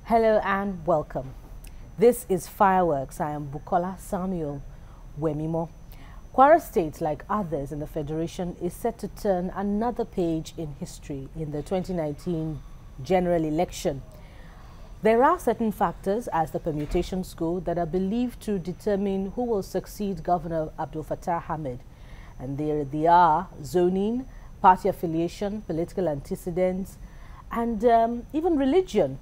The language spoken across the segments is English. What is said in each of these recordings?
Hello and welcome. This is Fireworks. I am Bukola Samuel Wemimo. Kwara State, like others in the Federation, is set to turn another page in history in the 2019 general election. There are certain factors, as the permutations go, that are believed to determine who will succeed Governor Abdul Fattah Ahmed. And they are zoning, party affiliation, political antecedents, and even religion.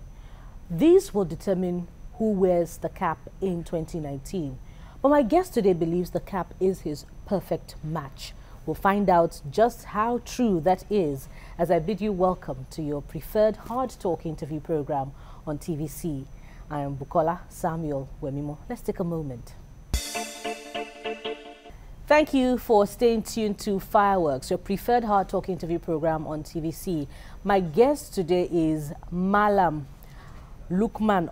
These will determine who wears the cap in 2019. But my guest today believes the cap is his perfect match. We'll find out just how true that is as I bid you welcome to your preferred hard talk interview program on TVC. I am Bukola Samuel Wemimo. Let's take a moment. Thank you for staying tuned to Fireworks, your preferred hard talk interview program on TVC. My guest today is Malam Lukman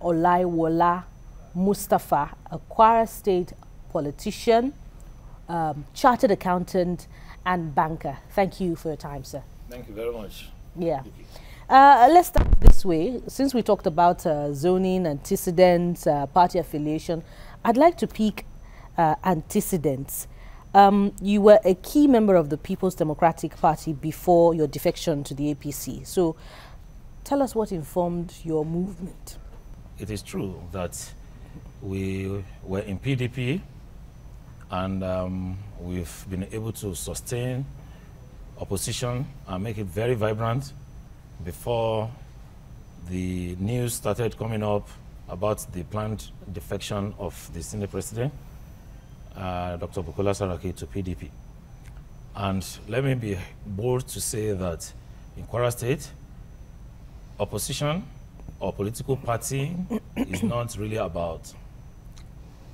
Mustapha, a Kwara State politician, chartered accountant and banker. Thank you for your time, sir. Thank you very much. Yeah. Let's start this way. Since we talked about zoning, antecedents, party affiliation, I'd like to pick antecedents. You were a key member of the People's Democratic Party before your defection to the APC. So tell us what informed your movement. It is true that we were in PDP and we've been able to sustain opposition and make it very vibrant before the news started coming up about the planned defection of the Senate President, Dr. Bukola Saraki, to PDP. And let me be bold to say that in Kwara State, opposition or political party is not really about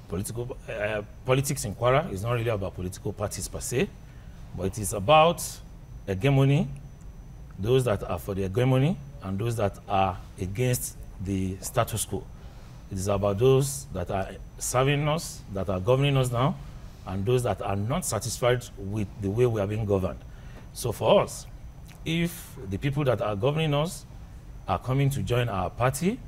politics in Kwara is not really about political parties per se, but it is about hegemony, those that are for the hegemony and those that are against the status quo. It is about those that are serving us, that are governing us now, and those that are not satisfied with the way we are being governed. So for us, if the people that are governing us are coming to join our party,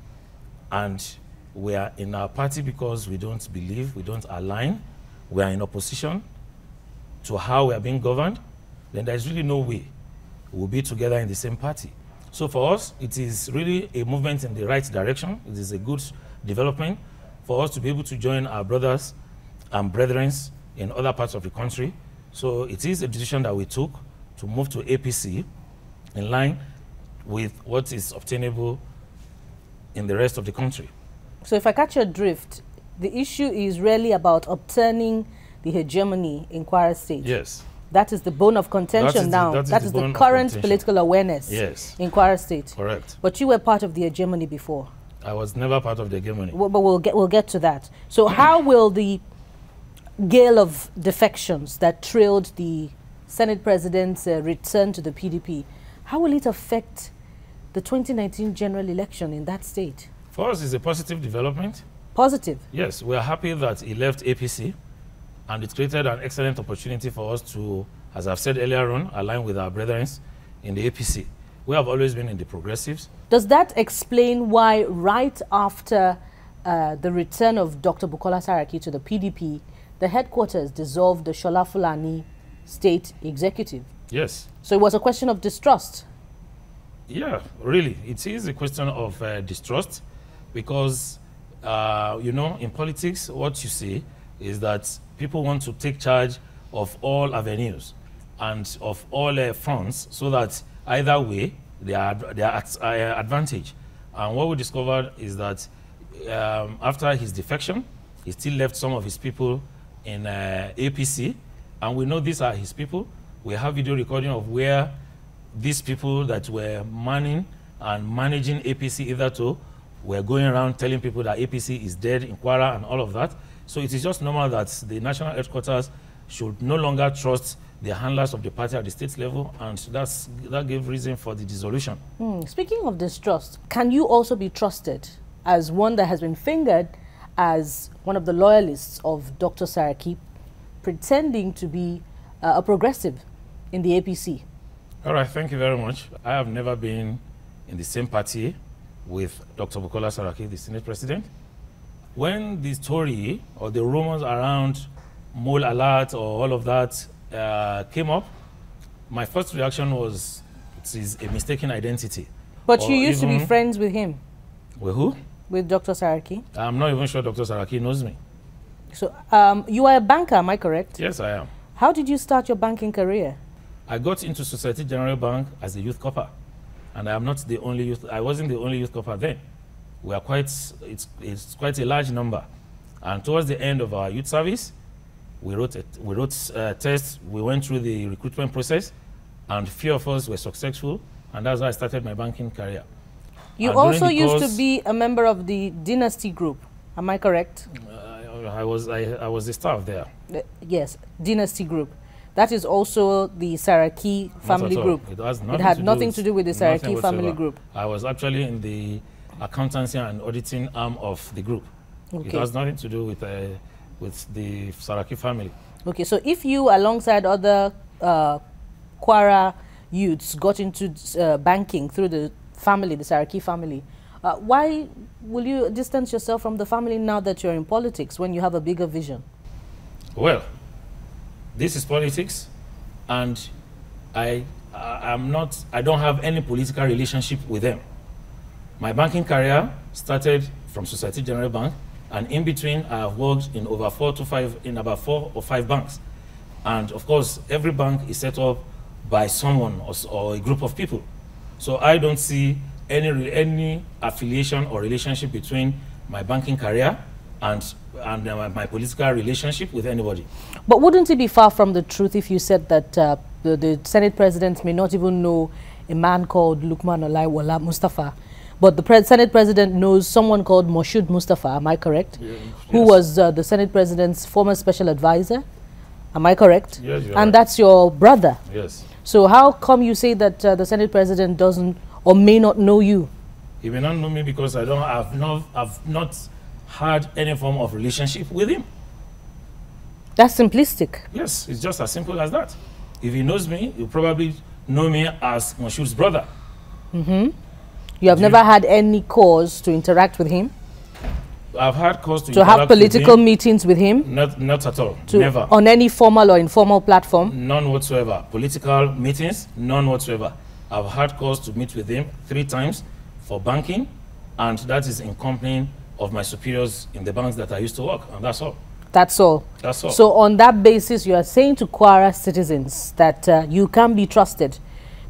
and we are in our party because we don't believe, we don't align, we are in opposition to how we are being governed, then there's really no way we'll be together in the same party. So for us, it is really a movement in the right direction. It is a good development for us to be able to join our brothers and brethren in other parts of the country. So it is a decision that we took to move to APC in line with what is obtainable in the rest of the country. So if I catch your drift, the issue is really about obtaining the hegemony in Kwara State. Yes. That is the bone of contention now. That is the current political awareness in Kwara State. Correct. But you were part of the hegemony before. I was never part of the hegemony. But we'll get to that. So how will the gale of defections that trailed the Senate President's return to the PDP, how will it affect the 2019 general election in that state? For us, it's a positive development. Positive? Yes, we are happy that he left APC, and it created an excellent opportunity for us to, as I've said earlier on, align with our brethren in the APC. We have always been in the progressives. Does that explain why right after the return of Dr. Bukola Saraki to the PDP, the headquarters dissolved the Shola Fulani state executive? Yes. So it was a question of distrust? Yeah, really. It is a question of distrust because, you know, in politics, what you see is that people want to take charge of all avenues and of all fronts so that either way they are at advantage. And what we discovered is that after his defection, he still left some of his people in APC, and we know these are his people. We have video recording of where these people that were manning and managing APC hitherto were going around telling people that APC is dead in Kwara and all of that. So it is just normal that the national headquarters should no longer trust the handlers of the party at the state level, and that gave reason for the dissolution. Speaking of distrust, can you also be trusted as one that has been fingered as one of the loyalists of Dr. Saraki, pretending to be a progressive in the APC? All right, thank you very much. I have never been in the same party with Dr. Bukola Saraki, the Senate President. When the story or the rumors around mole alert or all of that came up, my first reaction was it is a mistaken identity. But you used to be friends with him? With who? With Dr. Saraki? I'm not even sure Dr. Saraki knows me. So you are a banker, am I correct? Yes, I am. How did you start your banking career? I got into Society General Bank as a youth corper. And I am not the only youth, I wasn't the only youth corper then. We are quite, it's quite a large number. And towards the end of our youth service, we wrote tests, we went through the recruitment process, and few of us were successful, and that's how I started my banking career. You also used to be a member of the Dynasty Group, am I correct? I was the staff there. Yes, Dynasty Group. That is also the Saraki family group. It had nothing to do with the Saraki family group. I was actually in the accountancy and auditing arm of the group. Okay. It has nothing to do with the Saraki family. Okay, so if you, alongside other Kwara youths, got into banking through the family, the Saraki family, why will you distance yourself from the family now that you're in politics when you have a bigger vision? Well, this is politics, and I don't have any political relationship with them. My banking career started from Society General Bank, and in between I have worked in about 4 or 5 banks. And of course, every bank is set up by someone or a group of people. So I don't see any affiliation or relationship between my banking career and my political relationship with anybody. But wouldn't it be far from the truth if you said that the Senate President may not even know a man called Lukman Mustapha, but the Senate President knows someone called Mustapha, am I correct? Yeah, who was the Senate President's former special advisor, am I correct? Yes, and right. That's your brother? Yes. So how come you say that the Senate President doesn't or may not know you? He may not know me because I've not had any form of relationship with him. That's simplistic. Yes, it's just as simple as that. If he knows me, he'll probably know me as Moshood's brother. Mm-hmm. You have never had any cause to interact with him? I've had cause to interact have political meetings with him? Not at all. Never. On any formal or informal platform? None whatsoever. Political meetings? None whatsoever. I've had cause to meet with him 3 times for banking, and that is in company of my superiors in the banks that I used to work, and that's all. That's all? That's all. So on that basis, you are saying to Kwara citizens that you can be trusted,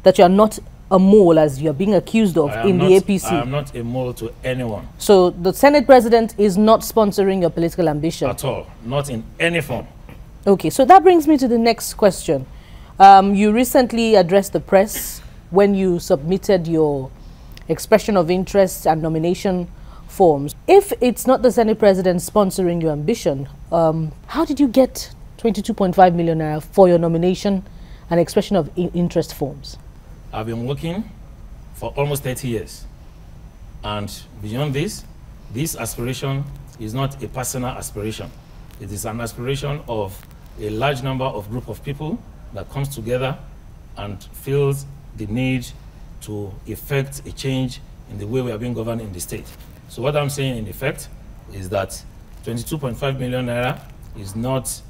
that you are not a mole as you are being accused of in the APC? I am not a mole to anyone. So the Senate President is not sponsoring your political ambition? At all. Not in any form. Okay, so that brings me to the next question. You recently addressed the press when you submitted your expression of interest and nomination forms. If it's not the Senate President sponsoring your ambition, how did you get 22.5 million naira for your nomination and expression of interest forms? I've been working for almost 30 years. And beyond this aspiration is not a personal aspiration. It is an aspiration of a large number of group of people that comes together and feels the need to effect a change in the way we are being governed in the state. So what I'm saying in effect is that 22.5 million naira is not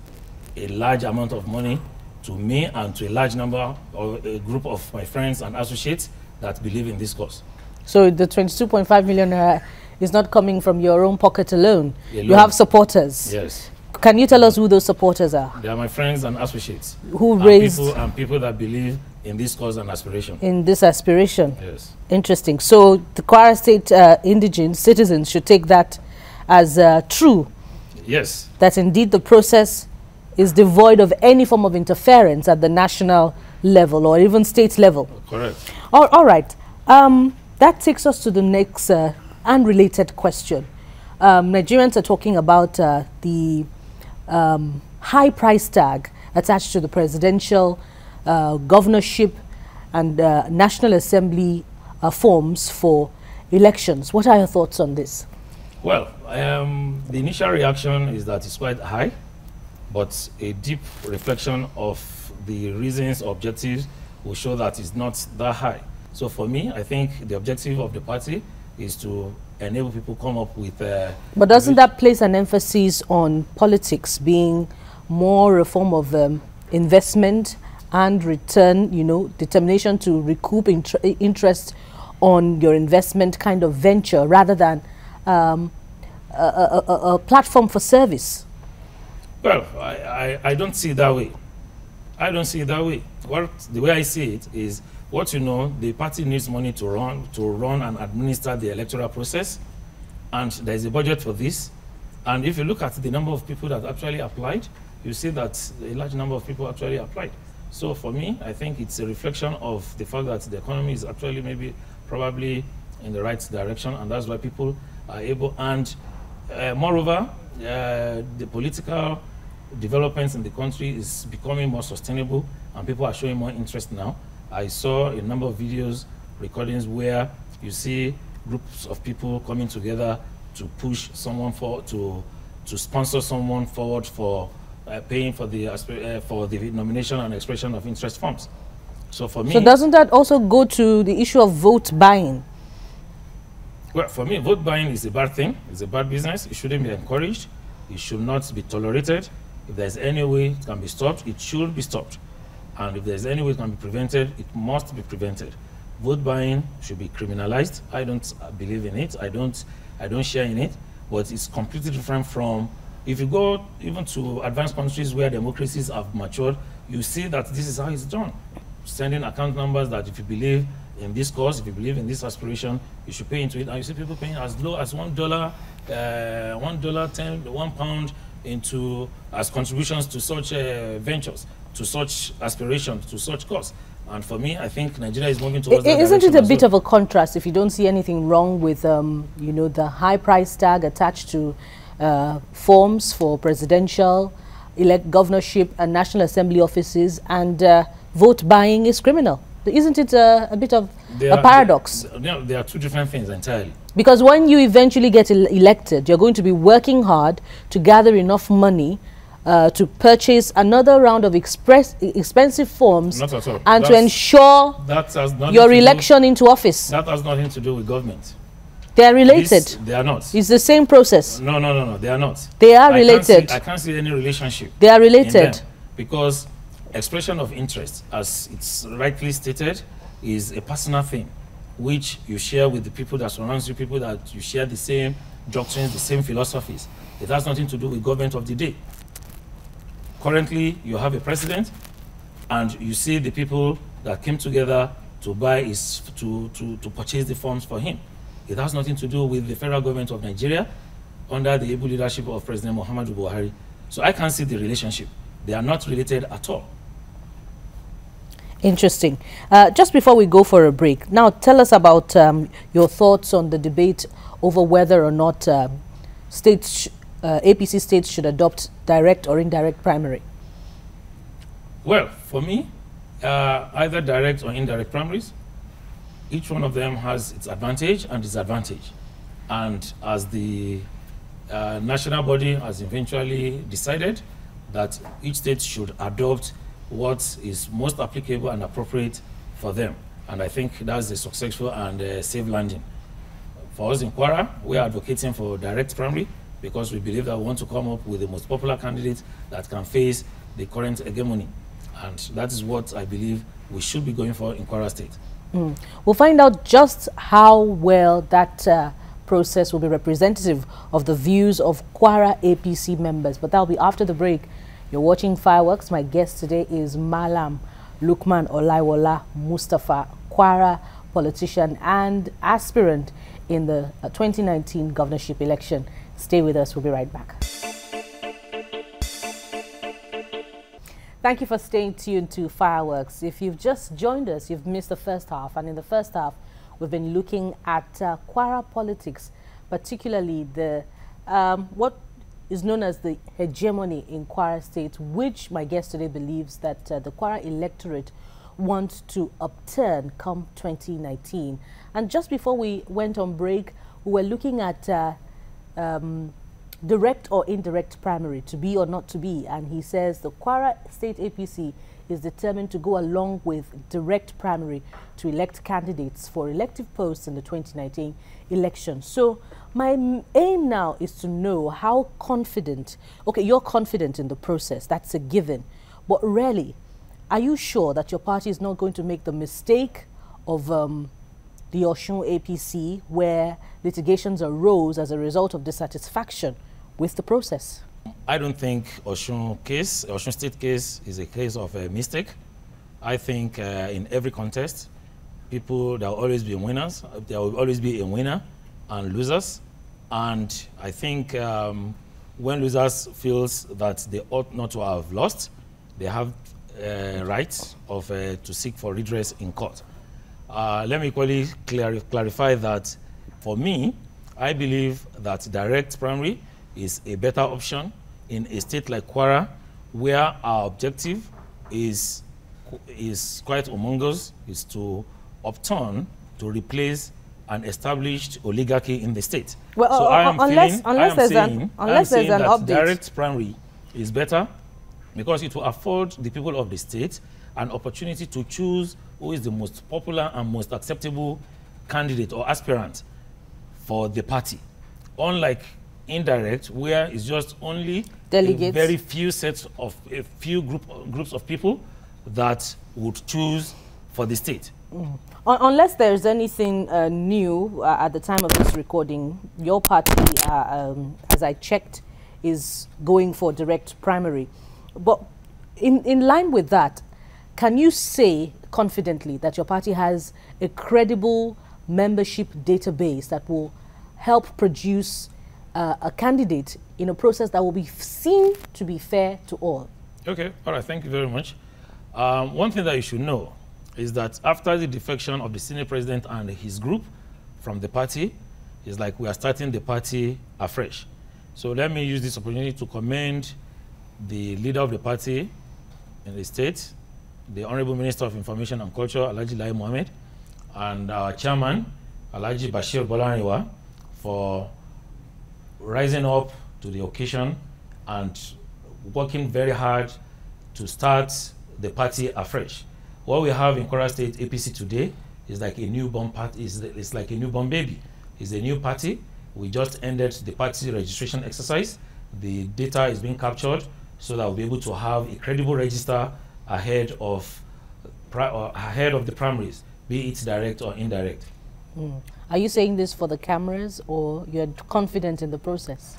a large amount of money to me and to a large number or a group of my friends and associates that believe in this cause. So the 22.5 million naira is not coming from your own pocket alone. You have supporters. Yes. Can you tell us who those supporters are? They are my friends and associates. Who raised... people that believe in this cause and aspiration. In this aspiration? Yes. Interesting. So the Kwara State indigent citizens should take that as true? Yes. That indeed the process is devoid of any form of interference at the national level or even state level? Correct. All right. That takes us to the next unrelated question. Nigerians are talking about the high price tag attached to the presidential, governorship and National Assembly forms for elections. What are your thoughts on this? Well, the initial reaction is that it's quite high, but a deep reflection of the reasons, objectives will show that it's not that high. So for me, I think the objective of the party is to enable people come up with... but doesn't that place an emphasis on politics being more a form of investment and return, you know, determination to recoup interest on your investment kind of venture rather than a platform for service? Well, I don't see it that way. I don't see it that way. The way I see it is, what you know, the party needs money to run and administer the electoral process, and there is a budget for this. And if you look at the number of people that actually applied, you see that a large number of people actually applied. So for me, I think it's a reflection of the fact that the economy is actually probably in the right direction, and that's why people are able. And moreover, the political developments in the country is becoming more sustainable, and people are showing more interest now. I saw a number of videos, recordings where you see groups of people coming together to push someone to sponsor someone forward for paying for the nomination and expression of interest forms. So for me... So doesn't that also go to the issue of vote buying? Well, for me, vote buying is a bad thing. It's a bad business. It shouldn't be encouraged. It should not be tolerated. If there's any way it can be stopped, it should be stopped. And if there's any way it can be prevented, it must be prevented. Vote buying should be criminalized. I don't believe in it. I don't share in it. But it's completely different from... If you go even to advanced countries where democracies have matured, you see that this is how it's done. Sending account numbers that if you believe in this cause, if you believe in this aspiration, you should pay into it. And you see people paying as low as $1, £1 into as contributions to such ventures, to such aspirations, to such cause. And for me, I think Nigeria is moving towards that direction. Isn't it a bit of a contrast if you don't see anything wrong with, you know, the high price tag attached to forms for presidential, governorship and National Assembly offices, and vote buying is criminal? Isn't it a bit of a paradox? There are two different things entirely. Because when you eventually get elected, you're going to be working hard to gather enough money to purchase another round of expensive forms and to ensure your election into office. That has nothing to do with government. They are related. They are not. It's the same process. No, they are not. They are related. I can't see any relationship. They are related. Because expression of interest, as it's rightly stated, is a personal thing, which you share with the people that surround you, people that you share the same doctrines, the same philosophies. It has nothing to do with government of the day. Currently, you have a president, and you see the people that came together to to purchase the forms for him. It has nothing to do with the federal government of Nigeria under the able leadership of President Muhammadu Buhari. So I can't see the relationship. They are not related at all. Interesting. Just before we go for a break, now tell us about your thoughts on the debate over whether or not APC states should adopt direct or indirect primary. Well, for me, either direct or indirect primaries, each one of them has its advantage and disadvantage. And as the national body has eventually decided that each state should adopt what is most applicable and appropriate for them. And I think that's a successful and safe landing. For us in Kwara, we are advocating for direct primary because we believe that we want to come up with the most popular candidate that can face the current hegemony. And that is what I believe we should be going for in Kwara State. We'll find out just how well that process will be representative of the views of Kwara APC members. But that'll be after the break. You're watching Fireworks. My guest today is Malam Lukman Mustapha, Kwara politician and aspirant in the 2019 governorship election. Stay with us. We'll be right back. Thank you for staying tuned to Fireworks. If you've just joined us, you've missed the first half. And in the first half, we've been looking at Kwara politics, particularly the what is known as the hegemony in Kwara State, which my guest today believes that the Kwara electorate wants to upturn come 2019. And just before we went on break, we were looking at direct or indirect primary, to be or not to be, and he says the Kwara State APC is determined to go along with direct primary to elect candidates for elective posts in the 2019 election. So my aim now is to know how confident, okay, you're confident in the process, that's a given, but really, are you sure that your party is not going to make the mistake of the Osun APC, where litigations arose as a result of dissatisfaction with the process? I don't think Osun State case is a case of a mistake. I think in every contest, there will always be winners. There will always be a winner and losers. And I think when losers feels that they ought not to have lost, they have right of to seek for redress in court. Let me equally clarify that for me, I believe that direct primary is a better option in a state like Kwara, where our objective is quite humongous, is to upturn, to replace an established oligarchy in the state. Well, so unless there's an update, direct primary is better because it will afford the people of the state an opportunity to choose who is the most popular and most acceptable candidate or aspirant for the party. Unlike indirect, where it's just only delegates, a very few sets of groups of people that would choose for the state. Mm. Unless there's anything new at the time of this recording, your party, as I checked, is going for direct primary. But in line with that, can you say confidently that your party has a credible membership database that will help produce a candidate in a process that will be seen to be fair to all? Okay, all right, thank you very much. One thing that you should know is that after the defection of the Senate President and his group from the party, it's like we are starting the party afresh. So let me use this opportunity to commend the leader of the party in the state, the Honorable Minister of Information and Culture, Alhaji Lai Mohammed, and our chairman, Alhaji Bashir Bolaniwa, for rising up to the occasion and working very hard to start the party afresh. What we have in Kwara State APC today is like a newborn party. It's like a newborn baby. It's a new party. We just ended the party registration exercise. The data is being captured so that we'll be able to have a credible register ahead of the primaries, be it direct or indirect. Mm. Are you saying this for the cameras, or you're confident in the process?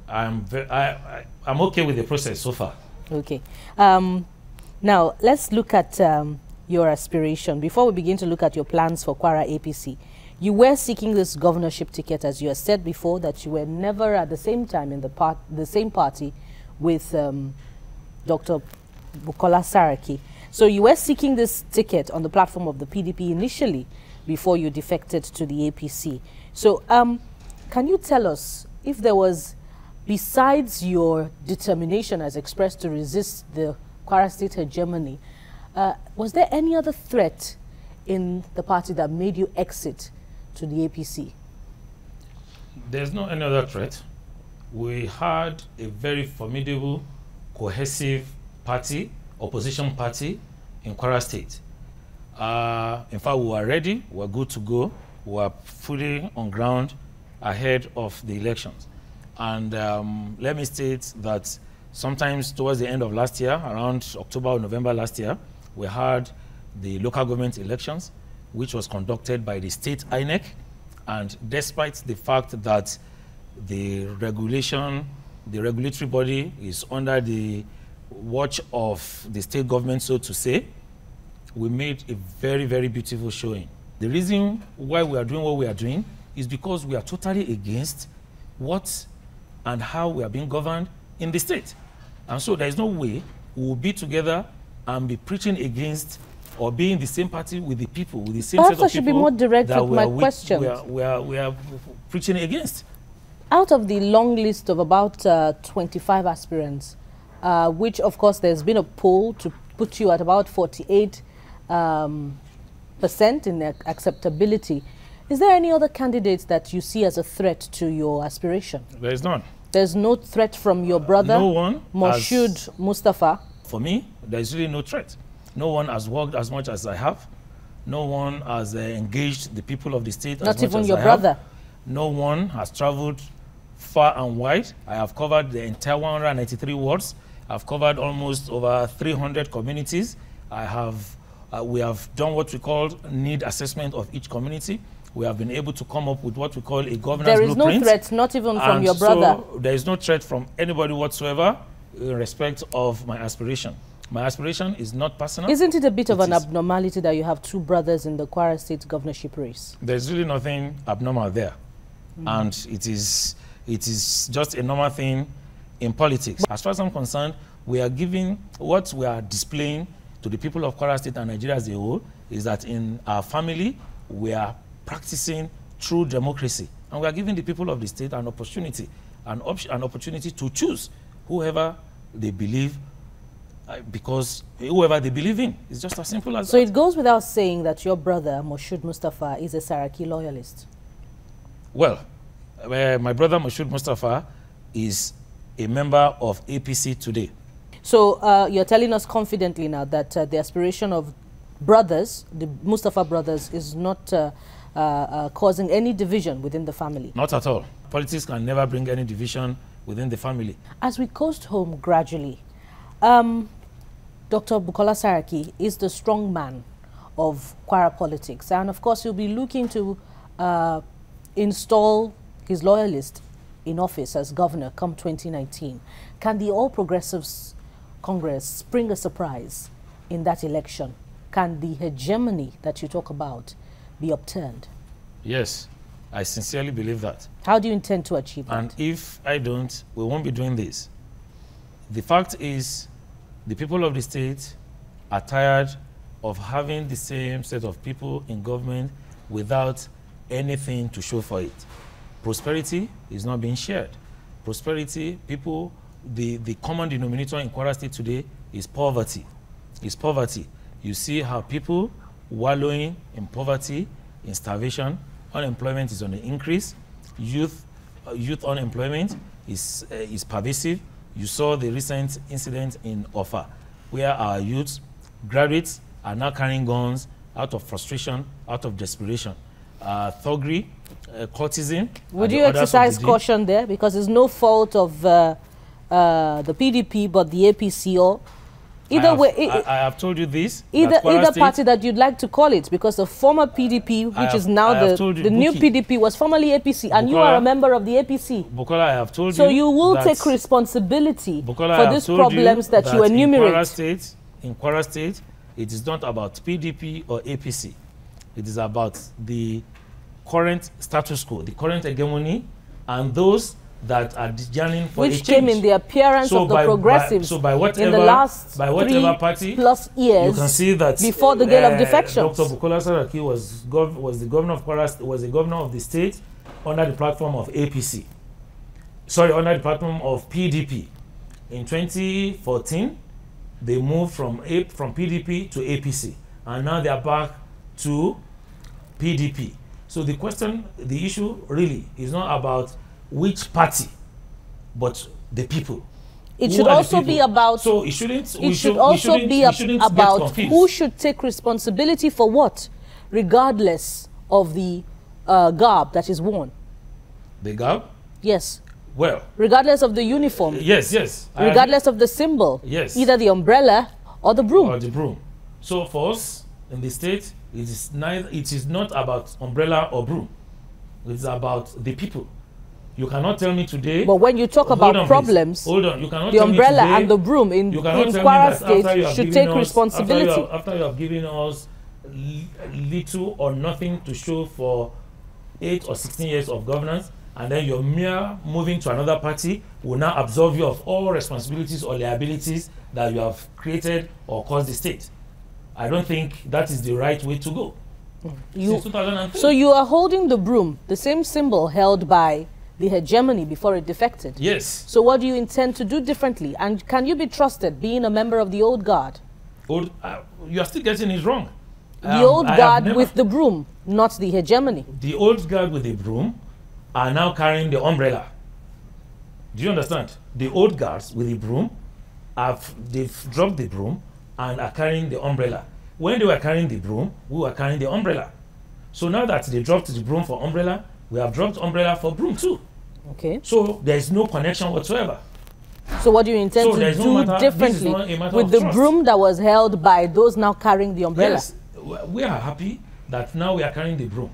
I'm okay with the process so far. Okay. Now, let's look at your aspiration. Before we begin to look at your plans for Kwara APC, you were seeking this governorship ticket, as you have said before, that you were never at the same time in the same party with Dr. Bukola Saraki. So you were seeking this ticket on the platform of the PDP initially before you defected to the APC. So can you tell us if there was, besides your determination as expressed to resist the Kwara State hegemony, was there any other threat in the party that made you exit to the APC? There's no any other threat. We had a very formidable, cohesive party, opposition party in Kwara State. In fact, we were ready, we were good to go, we were fully on ground ahead of the elections. And let me state that sometimes towards the end of last year, around October or November last year, we had the local government elections, which was conducted by the state INEC. And despite the fact that the regulatory body is under the watch of the state government, so to say, we made a very, very beautiful showing. The reason why we are doing what we are doing is because we are totally against what and how we are being governed in the state. And so there is no way we will be together and be preaching against or be in the same party with the people, with the same set of people. Perhaps I should be more direct with my questions. We are preaching against. Out of the long list of about 25 aspirants, which of course there's been a poll to put you at about 48% in acceptability, Is there any other candidate that you see as a threat to your aspiration? There is none. There's no threat from your brother, no one Moshood Mustapha? For me, there is really no threat. No one has worked as much as I have. No one has engaged the people of the state as much as I have. Not even your brother? No one has traveled far and wide. I have covered the entire 193 wards. I've covered almost over 300 communities. We have done what we call need assessment of each community. We have been able to come up with what we call a governance blueprint. There is no threat, not even from your brother? So there is no threat from anybody whatsoever in respect of my aspiration. My aspiration is not personal. Isn't it a bit of an abnormality that you have two brothers in the Kwara State governorship race? There's really nothing abnormal there. And it is just a normal thing in politics. As far as I'm concerned, we are giving, what we are displaying to the people of Kwara State and Nigeria as a whole is that in our family, we are practicing true democracy. And we are giving the people of the state an opportunity, an opportunity to choose whoever they believe, because whoever they believe in. It's just as simple as that. So it goes without saying that your brother, Moshood Mustapha, is a Saraki loyalist. Well, my brother Moshood Mustapha is a member of APC today. So you're telling us confidently now that the aspiration of brothers, the Mustapha brothers, is not causing any division within the family? Not at all. Politics can never bring any division within the family. As we coast home gradually, Dr. Bukola Saraki is the strong man of Kwara politics. And of course, he'll be looking to install his loyalist in office as governor come 2019. Can the All Progressives Congress spring a surprise in that election? Can the hegemony that you talk about be upturned? Yes, I sincerely believe that. How do you intend to achieve that? And if I don't, we won't be doing this. The fact is, the people of the state are tired of having the same set of people in government without anything to show for it. Prosperity is not being shared. Prosperity, people, the common denominator in Kwara State today is poverty. Is poverty. You see how people wallowing in poverty, in starvation, unemployment is on the increase, youth unemployment is pervasive. You saw the recent incident in Offa, where our youth, graduates, are now carrying guns out of frustration, out of desperation. Thuggery, courtesan. Would you exercise caution there? Because it's no fault of the PDP, but the APC, or either way. I have told you this. Either party that you'd like to call it, because the former PDP, which is now the new PDP, was formerly APC, and Bukola, you are a member of the APC. Bukola, I have told you. So you will take responsibility for these problems that you enumerate. In Kwara State, it is not about PDP or APC. It is about the current status quo, the current hegemony, and those that are yearning for a change. Which came in the appearance of the progressives in the last 3+ years, you can see that before the gale of defections. Dr. Bukola Saraki was the governor of Kwara, was the governor of the state under the platform of APC. Sorry, under the platform of PDP. In 2014, they moved from PDP to APC, and now they are back to PDP. So the question, the issue really is not about which party, but the people. It should also be about. So it shouldn't. It should also be about who should take responsibility for what, regardless of the garb that is worn. The garb? Yes. Well. Regardless of the uniform. Yes, yes. Regardless of the symbol. Yes. Either the umbrella or the broom. Or the broom. So for us in the state, it is neither. It is not about umbrella or broom. It's about the people. You cannot tell me today. But when you talk about problems, hold on. You cannot the tell umbrella me today, and the broom in Kwara State should take responsibility. After you have given us little or nothing to show for 8 or 16 years of governance, and then your mere moving to another party will now absolve you of all responsibilities or liabilities that you have created or caused the state. I don't think that is the right way to go. Since 2003. So you are holding the broom, the same symbol held by the hegemony before it defected. Yes. So what do you intend to do differently? And can you be trusted being a member of the old guard? You are still getting it wrong. The old guard with the broom, not the hegemony. The old guard with the broom are now carrying the umbrella. Do you understand? The old guards with the broom, they've dropped the broom and are carrying the umbrella. When they were carrying the broom, we were carrying the umbrella. So now that they dropped the broom for umbrella, we have dropped umbrella for broom too. Okay. So there is no connection whatsoever. So what do you intend to do differently with the broom that was held by those now carrying the umbrella? Yes, we are happy that now we are carrying the broom,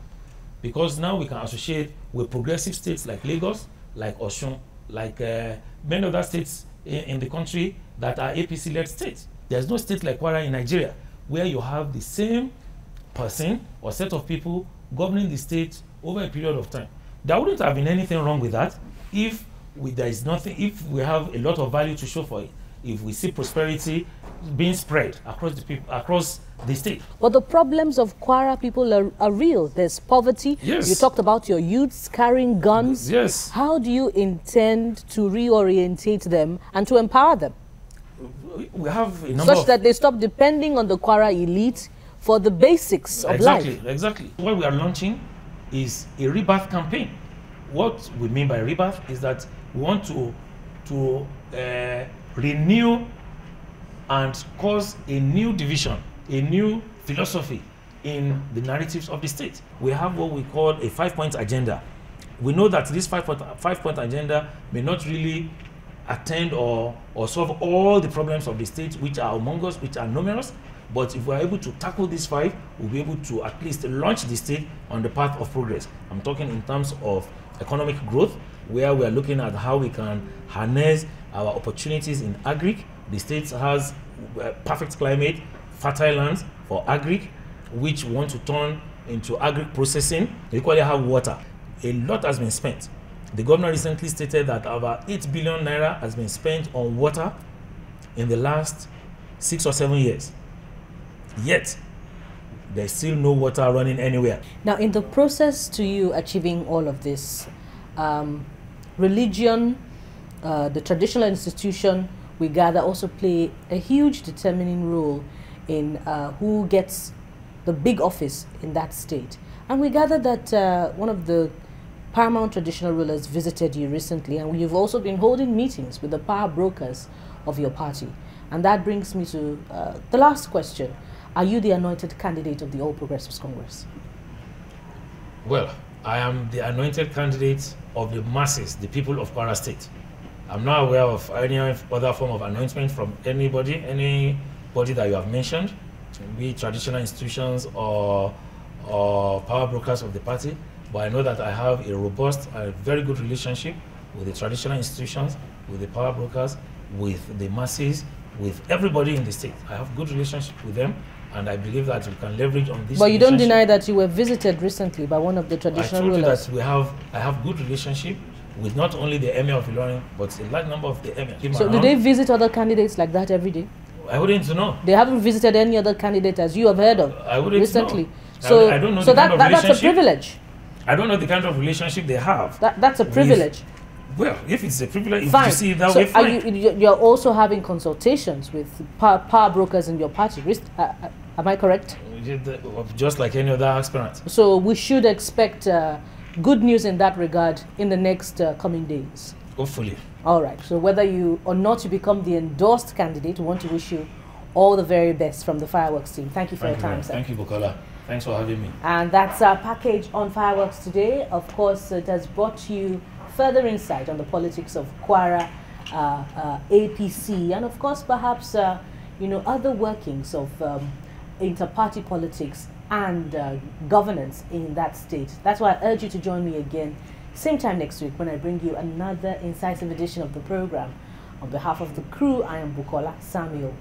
because now we can associate with progressive states like Lagos, like Osun, like many other states in the country that are APC-led states. There's no state like Kwara in Nigeria where you have the same person or set of people governing the state over a period of time. There wouldn't have been anything wrong with that if there is nothing, if we have a lot of value to show for it, if we see prosperity being spread across the people, across the state. But the problems of Kwara people are real. There's poverty. Yes. You talked about your youths carrying guns. Yes. How do you intend to reorientate them and to empower them? We have a number such that they stop depending on the Kwara elite for the basics of life. Exactly. What we are launching is a rebirth campaign. What we mean by rebirth is that we want to renew and cause a new division, a new philosophy in the narratives of the state. We have what we call a 5-point agenda. We know that this five-point agenda may not really attend or solve all the problems of the state, which are among us, which are numerous, but if we are able to tackle these 5, we'll be able to at least launch the state on the path of progress. I'm talking in terms of economic growth, where we are looking at how we can harness our opportunities in agric. The state has perfect climate, fertile lands for agric, which we want to turn into agric processing. We equally have water. A lot has been spent. The governor recently stated that about 8 billion naira has been spent on water in the last 6 or 7 years. Yet, there's still no water running anywhere. Now, in the process to you achieving all of this, religion, the traditional institution, we gather, also play a huge determining role in who gets the big office in that state. And we gather that one of the paramount traditional rulers visited you recently, and you've also been holding meetings with the power brokers of your party. And that brings me to the last question. Are you the anointed candidate of the All Progressives Congress? Well, I am the anointed candidate of the masses, the people of Kwara State. I'm not aware of any other form of anointment from anybody that you have mentioned, be it traditional institutions or power brokers of the party. But I know that I have a robust and very good relationship with the traditional institutions, with the power brokers, with the masses, with everybody in the state. I have good relationship with them, and I believe that we can leverage on this. But you don't deny that you were visited recently by one of the traditional rulers. I told you that I have good relationship with not only the Emir of Ilorin, but a large number of the Emirs. So do they visit other candidates like that every day? I wouldn't know. They haven't visited any other candidate as you have heard of I wouldn't recently. know. So, I don't know so the kind of that's a privilege. I don't know the kind of relationship they have. That's a privilege. Well, if it's a privilege, fine. If you see it that so way, fine. You're also having consultations with power brokers in your party. Am I correct? Just like any other aspirant. So we should expect good news in that regard in the next coming days. Hopefully. All right. So whether you or not you become the endorsed candidate, we want to wish you all the very best from the Fireworks team. Thank you for your time, sir. Thank you, Bukola. Thanks for having me. And that's our package on Fireworks today. Of course, it has brought you further insight on the politics of Kwara, APC, and of course, perhaps, other workings of inter-party politics and governance in that state. That's why I urge you to join me again, same time next week when I bring you another incisive edition of the program. On behalf of the crew, I am Bukola Samuel.